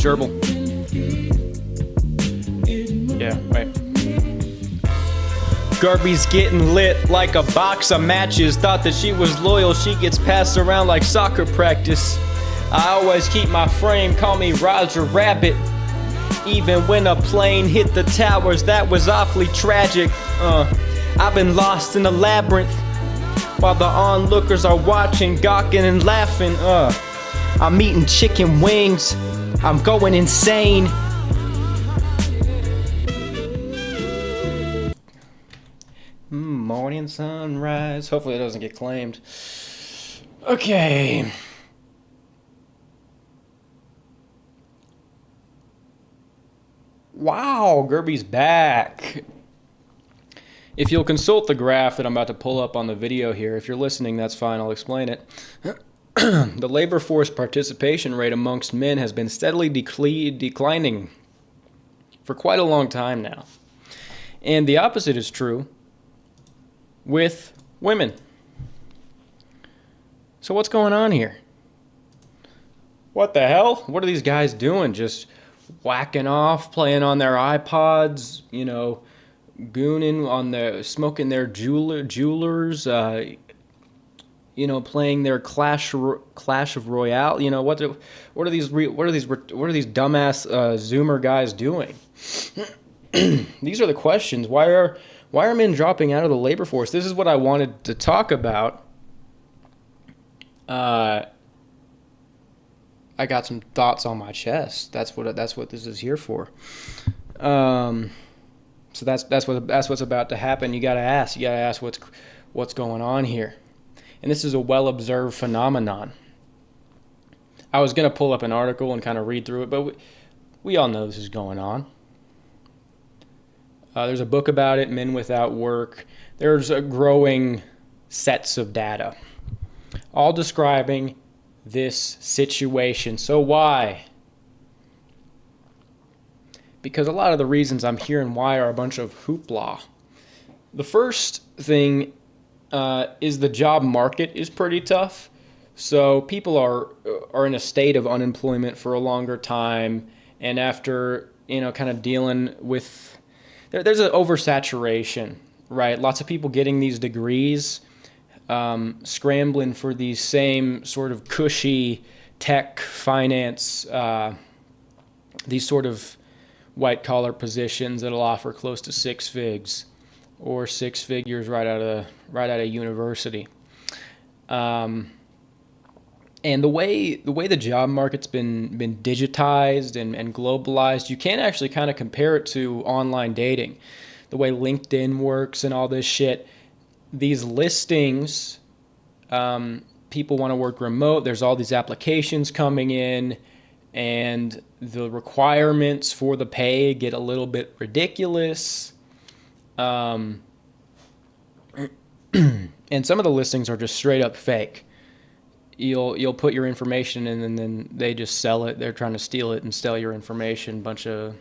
Gerbil. Yeah, wait. Garby's getting lit like a box of matches. Thought that she was loyal, she gets passed around like soccer practice. I always keep my frame, call me Roger Rabbit. Even when a plane hit the towers, that was awfully tragic. I've been lost in a labyrinth while the onlookers are watching, gawking and laughing. I'm eating chicken wings, I'm going insane. Morning sunrise. Hopefully it doesn't get claimed. Okay. Wow, Gerby's back. If you'll consult the graph that I'm about to pull up on the video here, if you're listening, that's fine, I'll explain it. The labor force participation rate amongst men has been steadily declining for quite a long time now. And the opposite is true with women. So what's going on here? What the hell? What are these guys doing? Just whacking off, playing on their iPods, you know, gooning on the, smoking their jewelers, you know, playing their Clash of Royale. You know, what are these dumbass Zoomer guys doing? These are the questions. Why are men dropping out of the labor force? This is what I wanted to talk about. I got some thoughts on my chest. That's what this is here for. So that's what's about to happen. You gotta ask what's going on here. And this is a well-observed phenomenon. I was gonna pull up an article and kind of read through it, but we all know this is going on. There's a book about it, Men Without Work. There's a growing sets of data, all describing this situation. So why? Because a lot of the reasons I'm hearing why are a bunch of hoopla. The first thing is the job market is pretty tough. So people are in a state of unemployment for a longer time, and after, you know, kind of dealing with, there's an oversaturation, right? Lots of people getting these degrees, scrambling for these same sort of cushy tech, finance, these sort of white-collar positions that'll offer close to 6 figs or 6 figures right out of university. And the way the job market's been digitized and globalized, you can actually kind of compare it to online dating. The way LinkedIn works and all this shit. These listings, people want to work remote. There's all these applications coming in, and the requirements for the pay get a little bit ridiculous. And some of the listings are just straight up fake. You'll put your information in, and then they just sell it. They're trying to steal it and sell your information. Bunch of,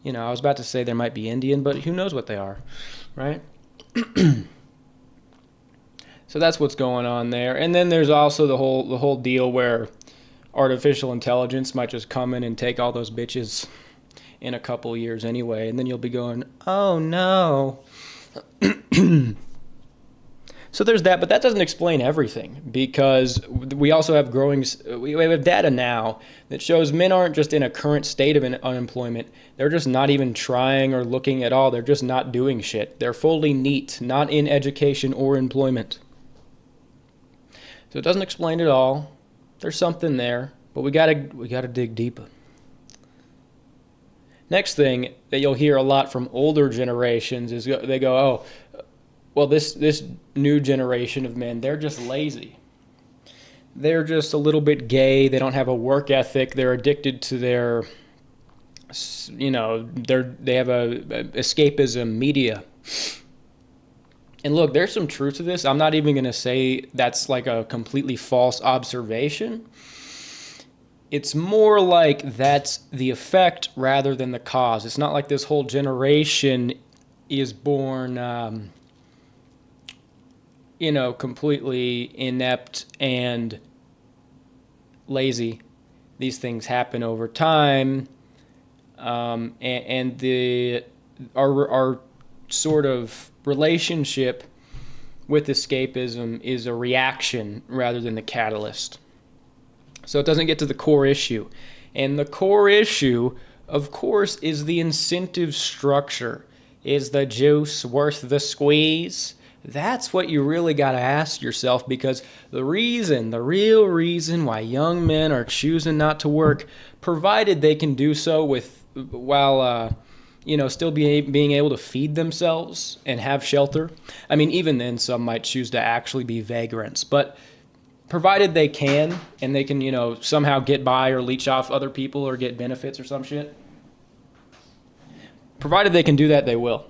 you know, I was about to say there might be Indian, but who knows what they are, right? So that's what's going on there. And then there's also the whole deal where artificial intelligence might just come in and take all those bitches in a couple years anyway, and then you'll be going, oh no. So there's that, but that doesn't explain everything, because we also have we have data now that shows men aren't just in a current state of unemployment. They're just not even trying or looking at all. They're just not doing shit. They're fully neat, not in education or employment. So it doesn't explain it all. There's something there, but we gotta dig deeper. Next thing that you'll hear a lot from older generations is they go, oh, well, this new generation of men, they're just lazy. They're just a little bit gay. They don't have a work ethic. They're addicted to their, you know, they have a escapism media. And look, there's some truth to this. I'm not even going to say that's like a completely false observation. It's more like that's the effect rather than the cause. It's not like this whole generation is born, you know, completely inept and lazy. these things happen over time, and our sort of relationship with escapism is a reaction rather than the catalyst. So it doesn't get to the core issue. And the core issue, of course, is the incentive structure. Is the juice worth the squeeze? That's what you really got to ask yourself, because the real reason why young men are choosing not to work, provided they can do so while still being able to feed themselves and have shelter. I mean, even then, some might choose to actually be vagrants. But provided they can, and they can, somehow get by or leech off other people or get benefits or some shit, provided they can do that, they will.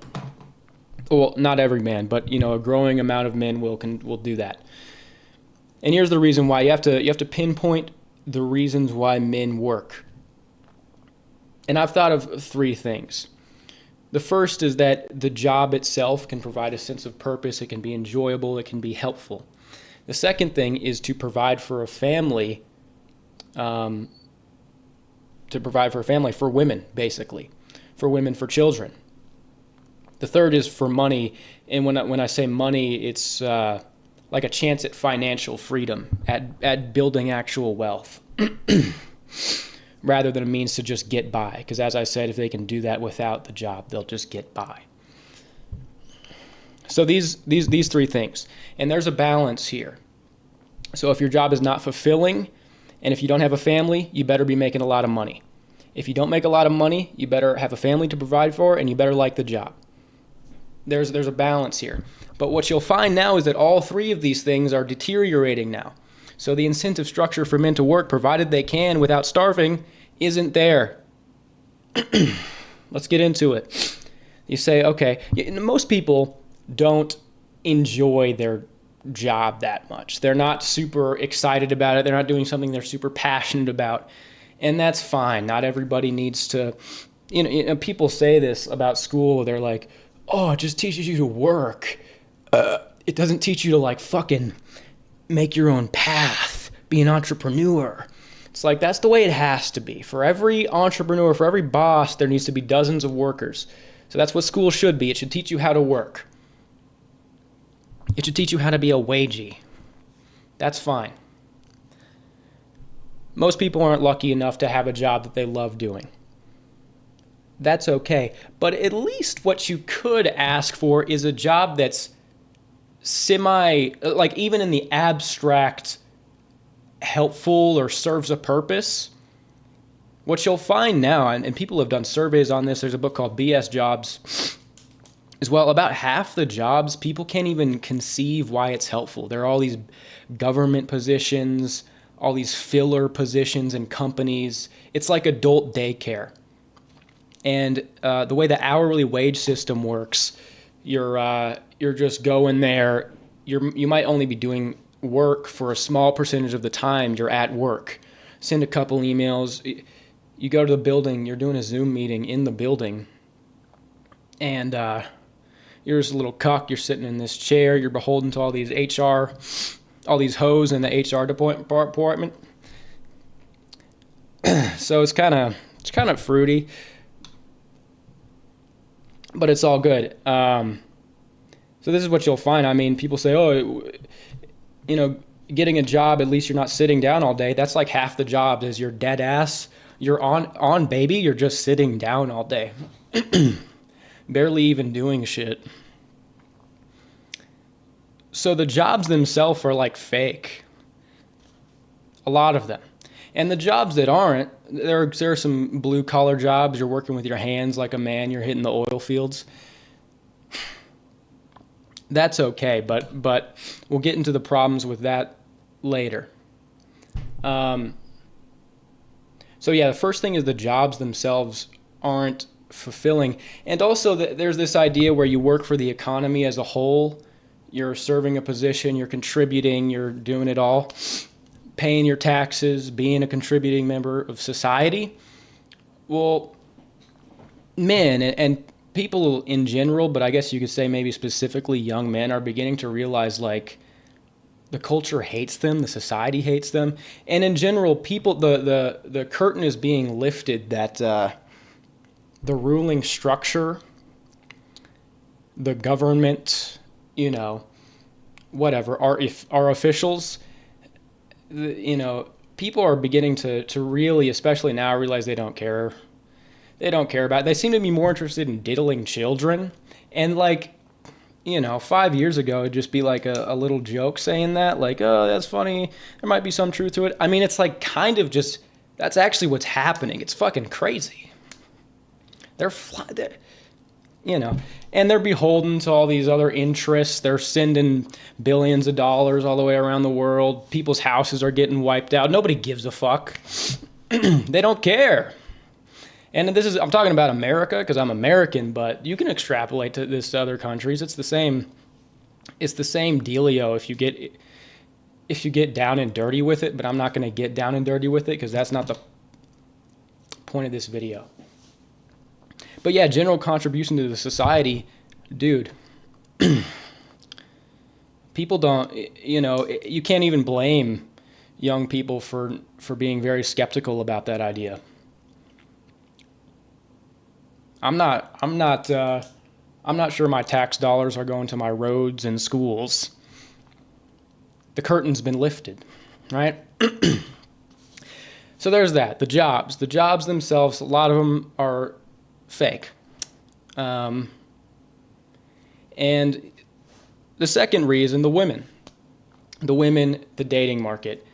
Well, not every man, but a growing amount of men will do that. And here's the reason why. You have to pinpoint the reasons why men work. And I've thought of 3 things. The first is that the job itself can provide a sense of purpose. It can be enjoyable. It can be helpful. The second thing is to provide for a family. For women, basically, for women, for children. The third is for money, and when I say money, it's like a chance at financial freedom, at building actual wealth, rather than a means to just get by. Because as I said, if they can do that without the job, they'll just get by. So these 3 things, and there's a balance here. So if your job is not fulfilling, and if you don't have a family, you better be making a lot of money. If you don't make a lot of money, you better have a family to provide for, and you better like the job. There's a balance here. But what you'll find now is that all 3 of these things are deteriorating now. So the incentive structure for men to work, provided they can without starving, isn't there. Let's get into it. You say, okay, most people don't enjoy their job that much. They're not super excited about it. They're not doing something they're super passionate about. And that's fine. Not everybody needs to, people say this about school. They're like, oh, it just teaches you to work. It doesn't teach you to fucking make your own path, be an entrepreneur. It's like, that's the way it has to be. For every entrepreneur, for every boss, there needs to be dozens of workers. So that's what school should be. It should teach you how to work. It should teach you how to be a wagey. That's fine. Most people aren't lucky enough to have a job that they love doing. That's okay. But at least what you could ask for is a job that's even in the abstract, helpful or serves a purpose. What you'll find now, and people have done surveys on this, there's a book called BS Jobs, as well, about half the jobs, people can't even conceive why it's helpful. There are all these government positions, all these filler positions in companies. It's like adult daycare. And the way the hourly wage system works, you're just going there. You might only be doing work for a small percentage of the time you're at work. Send a couple emails. You go to the building. You're doing a Zoom meeting in the building, and you're just a little cuck. You're sitting in this chair. You're beholden to all these all these hoes in the HR department. So it's kind of fruity, but it's all good. So this is what you'll find. I mean, people say, oh, getting a job, at least you're not sitting down all day. That's like half the job is you're dead ass. You're on baby. You're just sitting down all day. Barely even doing shit. So the jobs themselves are like fake. A lot of them. And the jobs that aren't, there are some blue collar jobs. You're working with your hands like a man. You're hitting the oil fields. That's okay, but we'll get into the problems with that later. So yeah, the first thing is the jobs themselves aren't fulfilling. And also there's this idea where you work for the economy as a whole. You're serving a position, you're contributing, you're doing it all, paying your taxes, being a contributing member of society. Well, men and people in general, but I guess you could say maybe specifically young men, are beginning to realize the the culture hates them, the society hates them, and in general, people the curtain is being lifted that the ruling structure, the government, you know, whatever, our officials, you know, people are beginning to really, especially now, realize they don't care. They don't care about it. They seem to be more interested in diddling children. And like, you know, 5 years ago, it'd just be like a little joke saying that, like, oh, that's funny. There might be some truth to it. I mean, it's like kind of just, that's actually what's happening. It's fucking crazy. They're you know, and they're beholden to all these other interests. They're sending billions of dollars all the way around the world. People's houses are getting wiped out. Nobody gives a fuck. They don't care. And this is, I'm talking about America because I'm American, but you can extrapolate to this to other countries. It's the same dealio if you get down and dirty with it, but I'm not going to get down and dirty with it because that's not the point of this video. But yeah, general contribution to the society, dude. People don't, you know, you can't even blame young people for being very skeptical about that idea. I'm not sure my tax dollars are going to my roads and schools. The curtain's been lifted, right? So there's that. The jobs themselves, a lot of them are fake. And the second reason, the women, the dating market.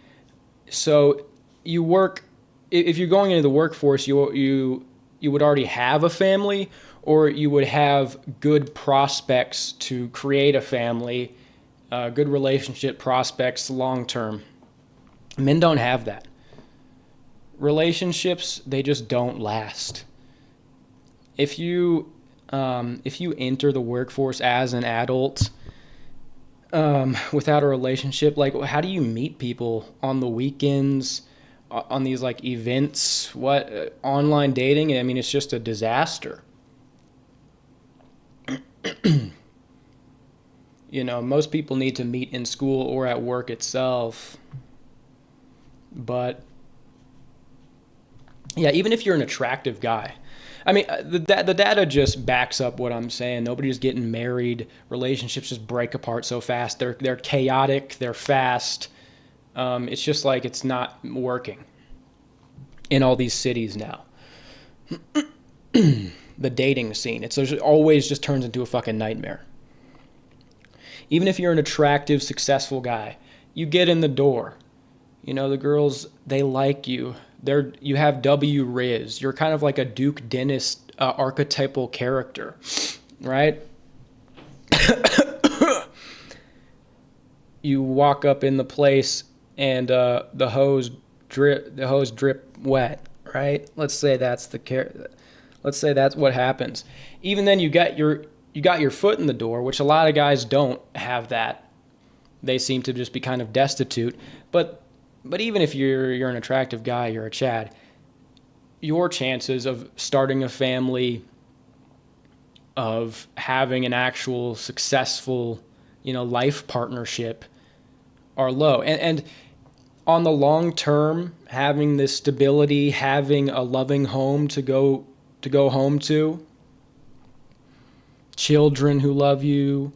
So you work, if you're going into the workforce, you would already have a family, or you would have good prospects to create a family, good relationship prospects long term. Men don't have that. Relationships, they just don't last. If you enter the workforce as an adult without a relationship, like how do you meet people on the weekends, on these like events, online dating? I mean, it's just a disaster. You know, most people need to meet in school or at work itself. But yeah, even if you're an attractive guy, I mean, the data just backs up what I'm saying. Nobody's getting married. Relationships just break apart so fast. They're chaotic. They're fast. It's just like it's not working in all these cities now. The dating scene, it always just turns into a fucking nightmare. Even if you're an attractive, successful guy, you get in the door. You know, the girls, they like you. You have W Riz. You're kind of like a Duke Dennis archetypal character, right? You walk up in the place and the hose drip wet, right? Let's say that's what happens. Even then, you got your foot in the door, which a lot of guys don't have that. They seem to just be kind of destitute. But even if you're an attractive guy, you're a Chad, your chances of starting a family, of having an actual successful, you know, life partnership are low. And on the long term, having this stability, having a loving home to go home to, children who love you,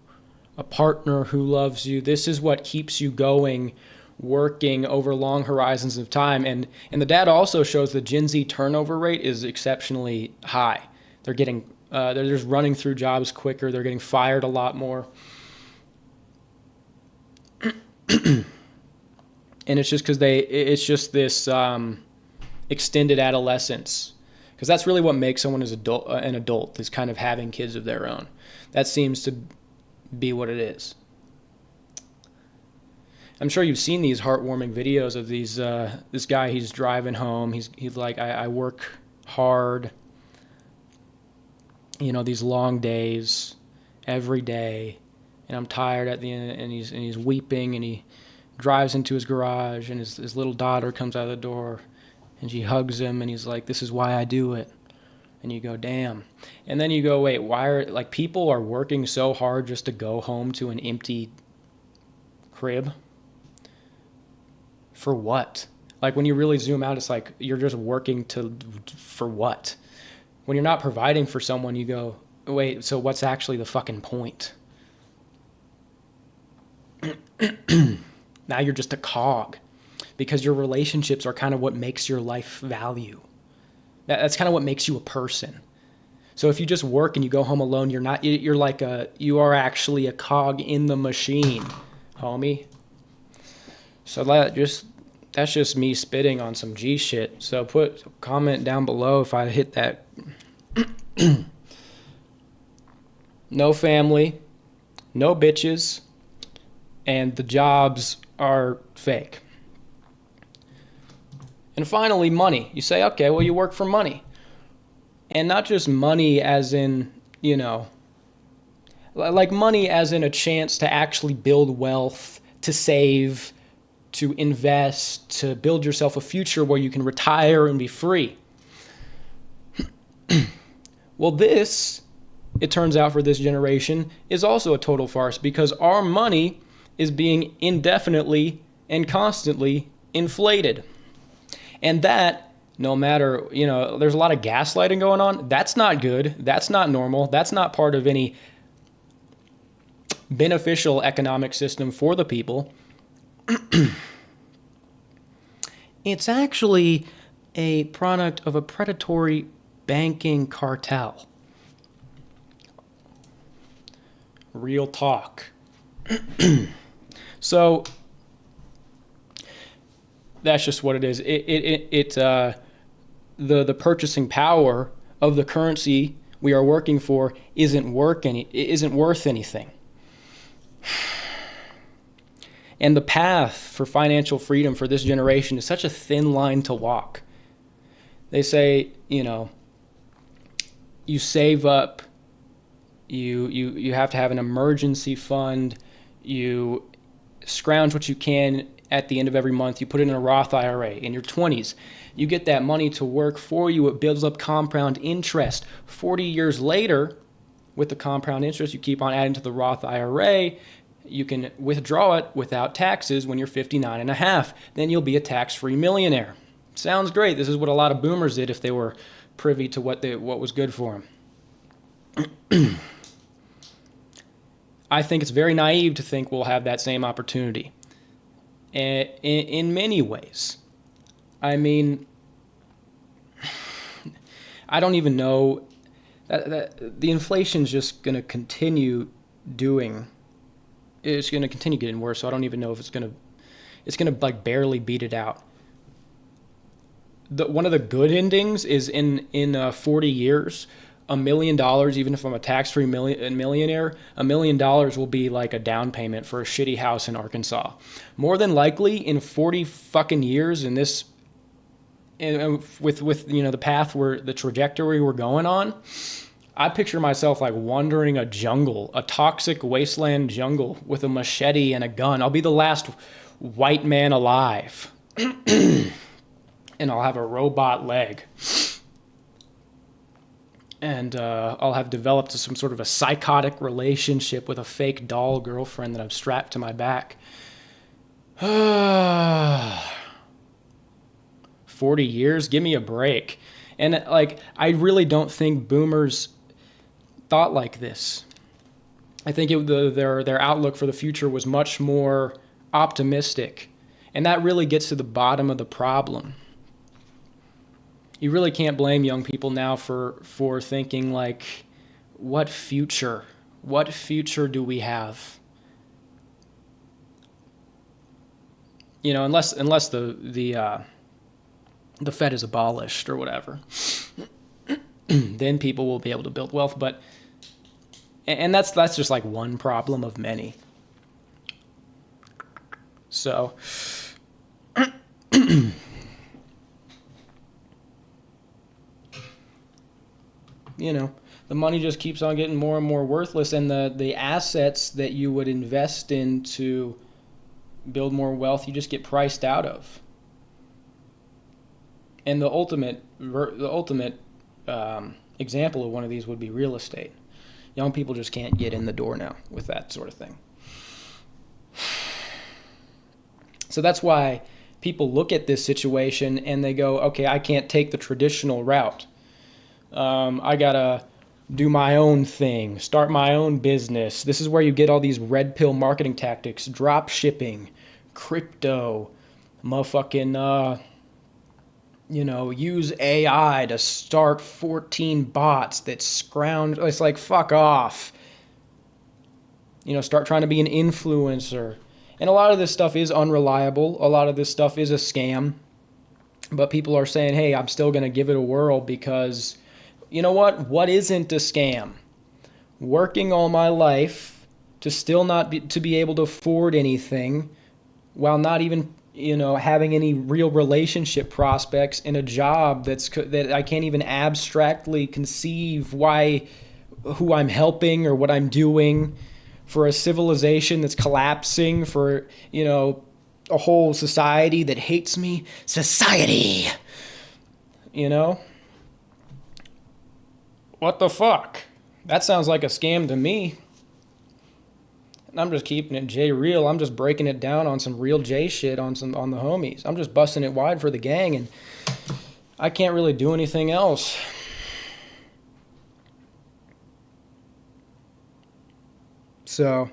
a partner who loves you, this is what keeps you going, working over long horizons of time. And the data also shows the Gen Z turnover rate is exceptionally high. They're just running through jobs quicker. They're getting fired a lot more. And it's just because it's just this extended adolescence. Because that's really what makes someone an adult, is kind of having kids of their own. That seems to be what it is. I'm sure you've seen these heartwarming videos of this guy. He's driving home. He's like, I work hard. You know, these long days, every day, and I'm tired at the end. And he's weeping, and he drives into his garage, and his little daughter comes out of the door, and she hugs him, and he's like, "This is why I do it." And you go, damn. And then you go, wait, people are working so hard just to go home to an empty crib? For what? Like when you really zoom out, it's like you're just working for what? When you're not providing for someone, you go, wait, so what's actually the fucking point? Now you're just a cog because your relationships are kind of what makes your life value. That's kind of what makes you a person. So if you just work and you go home alone, you are actually a cog in the machine, homie. So that's just me spitting on some G shit. So put a comment down below if I hit that. No family, no bitches, and the jobs are fake. And finally, money. You say, okay, well, you work for money. And not just money as in, like money as in a chance to actually build wealth, to save, to invest, to build yourself a future where you can retire and be free. Well, this, it turns out for this generation, is also a total farce because our money is being indefinitely and constantly inflated. And that, no matter, there's a lot of gaslighting going on. That's not good. That's not normal. That's not part of any beneficial economic system for the people. It's actually a product of a predatory banking cartel. Real talk. So that's just what it is. The purchasing power of the currency we are working for isn't worth anything. And the path for financial freedom for this generation is such a thin line to walk. They say, you save up, you have to have an emergency fund, you scrounge what you can at the end of every month, you put it in a Roth IRA. In your 20s, you get that money to work for you, it builds up compound interest. 40 years later, with the compound interest, you keep on adding to the Roth IRA, you can withdraw it without taxes when you're 59 and a half. Then you'll be a tax-free millionaire. Sounds great. This is what a lot of boomers did if they were privy to what was good for them. I think it's very naive to think we'll have that same opportunity. In many ways. I mean, I don't even know. The inflation's just going to continue it's going to continue getting worse, so I don't even know if it's going to like barely beat it out. One of the good endings is in 40 years, $1 million, even if I'm a tax-free millionaire, $1 million will be like a down payment for a shitty house in Arkansas. More than likely, in 40 fucking years, with the path the trajectory we're going on, I picture myself like wandering a jungle, a toxic wasteland jungle with a machete and a gun. I'll be the last white man alive. And I'll have a robot leg. And I'll have developed some sort of a psychotic relationship with a fake doll girlfriend that I'm strapped to my back. 40 years? Give me a break. And I really don't think boomers thought like this. I think their outlook for the future was much more optimistic. And that really gets to the bottom of the problem. You really can't blame young people now for thinking like, what future? What future do we have? Unless the Fed is abolished or whatever, then people will be able to build wealth. And that's just like one problem of many. So, the money just keeps on getting more and more worthless, and the assets that you would invest in to build more wealth, you just get priced out of. And the ultimate example of one of these would be real estate. Young people just can't get in the door now with that sort of thing. So that's why people look at this situation and they go, okay, I can't take the traditional route. I gotta do my own thing, start my own business. This is where you get all these red pill marketing tactics, drop shipping, crypto, motherfucking, use AI to start 14 bots that scrounge. It's like, fuck off. Start trying to be an influencer. And a lot of this stuff is unreliable. A lot of this stuff is a scam. But people are saying, hey, I'm still going to give it a whirl because, you know what? What isn't a scam? Working all my life to still not be able to afford anything while not even, having any real relationship prospects in a job that I can't even abstractly conceive who I'm helping or what I'm doing, for a civilization that's collapsing, for, a whole society that hates me. Society! What the fuck? That sounds like a scam to me. And I'm just keeping it J real. I'm just breaking it down on some real J shit on the homies. I'm just busting it wide for the gang, and I can't really do anything else. So,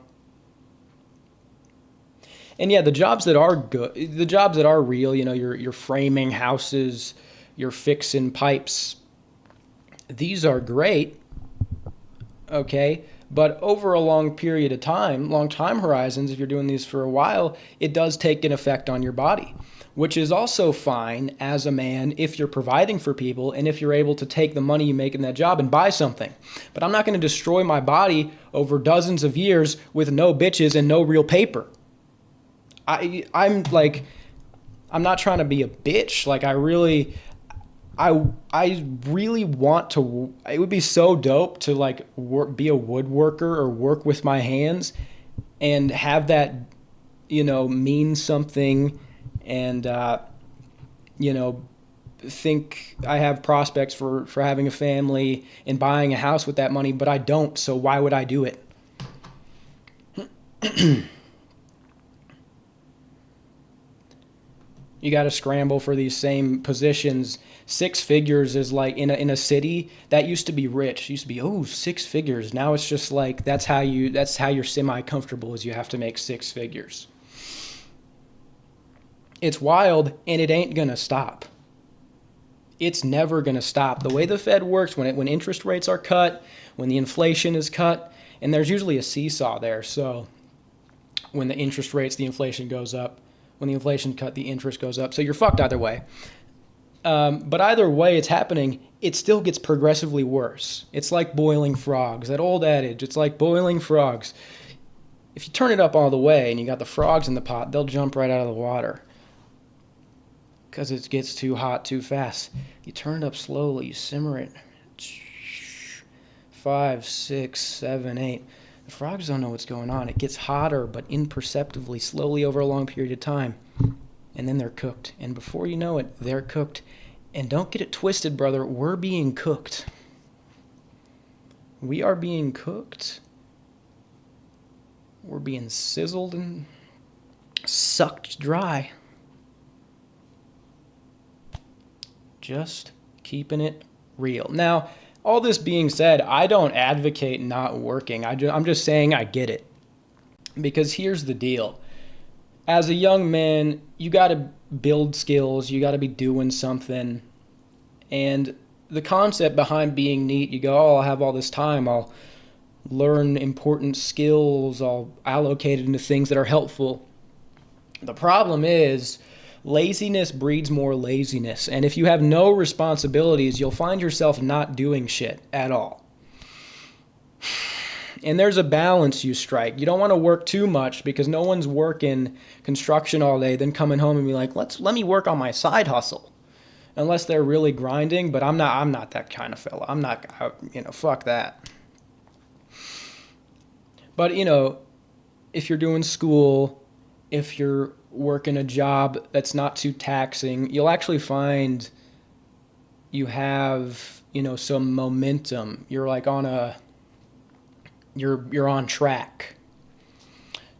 and yeah, the jobs that are good, the jobs that are real, you're framing houses, you're fixing pipes, these are great, okay? But over a long period of time, long time horizons, if you're doing these for a while, it does take an effect on your body, which is also fine as a man if you're providing for people and if you're able to take the money you make in that job and buy something. But I'm not going to destroy my body over dozens of years with no bitches and no real paper. I'm not trying to be a bitch. Like, I really want to. It would be so dope to be a woodworker or work with my hands and have that, mean something, and think I have prospects for having a family and buying a house with that money, but I don't. So why would I do it? You got to scramble for these same positions. 6 figures is like in a city that used to be rich. It used to be 6 figures. Now it's just like that's how you're semi comfortable, is you have to make 6 figures. It's wild, and it ain't gonna stop. It's never gonna stop. The way the Fed works, when interest rates are cut, when the inflation is cut, and there's usually a seesaw there. So when the interest rates, the inflation goes up. When the inflation cut, the interest goes up. So you're fucked either way. But either way it's happening, it still gets progressively worse. It's like boiling frogs. That old adage, it's like boiling frogs. If you turn it up all the way and you got the frogs in the pot, they'll jump right out of the water because it gets too hot too fast. You turn it up slowly, you simmer it. 5, 6, 7, 8. The frogs don't know what's going on. It gets hotter, but imperceptibly, slowly over a long period of time. And then they're cooked. And before you know it, they're cooked. And don't get it twisted, brother. We're being cooked. We are being cooked. We're being sizzled and sucked dry. Just keeping it real. Now, all this being said, I don't advocate not working. I'm just saying I get it. Because here's the deal. As a young man, you got to build skills. You got to be doing something. And the concept behind being neat, you go, I'll have all this time. I'll learn important skills. I'll allocate it into things that are helpful. The problem is, laziness breeds more laziness. And if you have no responsibilities, you'll find yourself not doing shit at all. And there's a balance you strike. You don't want to work too much because no one's working construction all day, then coming home and be like, let me work on my side hustle. Unless they're really grinding, but I'm not that kind of fella. I'm not, fuck that. But, if you're doing school, if you're working a job that's not too taxing, you'll actually find you have, some momentum. You're like you're on track.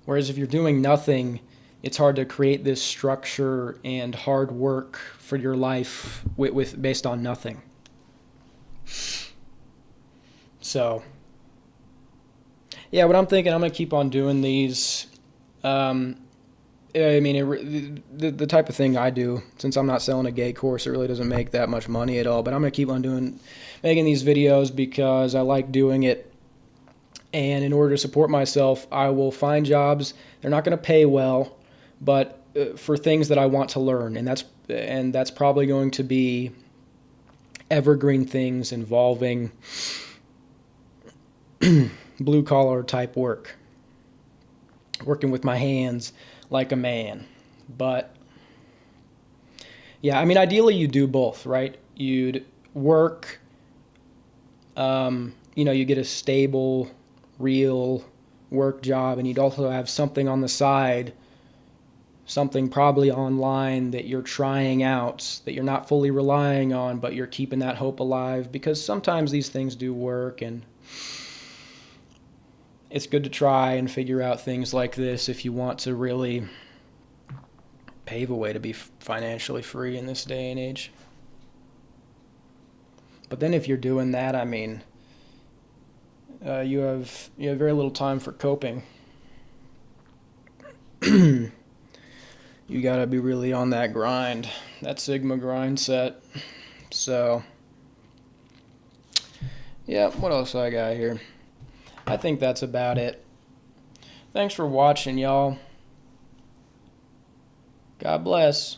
Whereas if you're doing nothing, it's hard to create this structure and hard work for your life with based on nothing. So, yeah, what I'm thinking, I'm gonna keep on doing these. I mean, the type of thing I do, since I'm not selling a gay course, it really doesn't make that much money at all. But I'm gonna keep on making these videos because I like doing it. And in order to support myself, I will find jobs. They're not gonna pay well, but for things that I want to learn, and that's probably going to be evergreen things involving blue collar type work, working with my hands like a man. But yeah, I mean, ideally you do both, right? You'd work, you get a stable, real work job, and you'd also have something on the side, something probably online that you're trying out, that you're not fully relying on, but you're keeping that hope alive, because sometimes these things do work, and it's good to try and figure out things like this if you want to really pave a way to be financially free in this day and age. But then if you're doing that, I mean, you have very little time for coping. You gotta be really on that grind, that Sigma grind set. So, yeah, what else I got here? I think that's about it. Thanks for watching, y'all. God bless.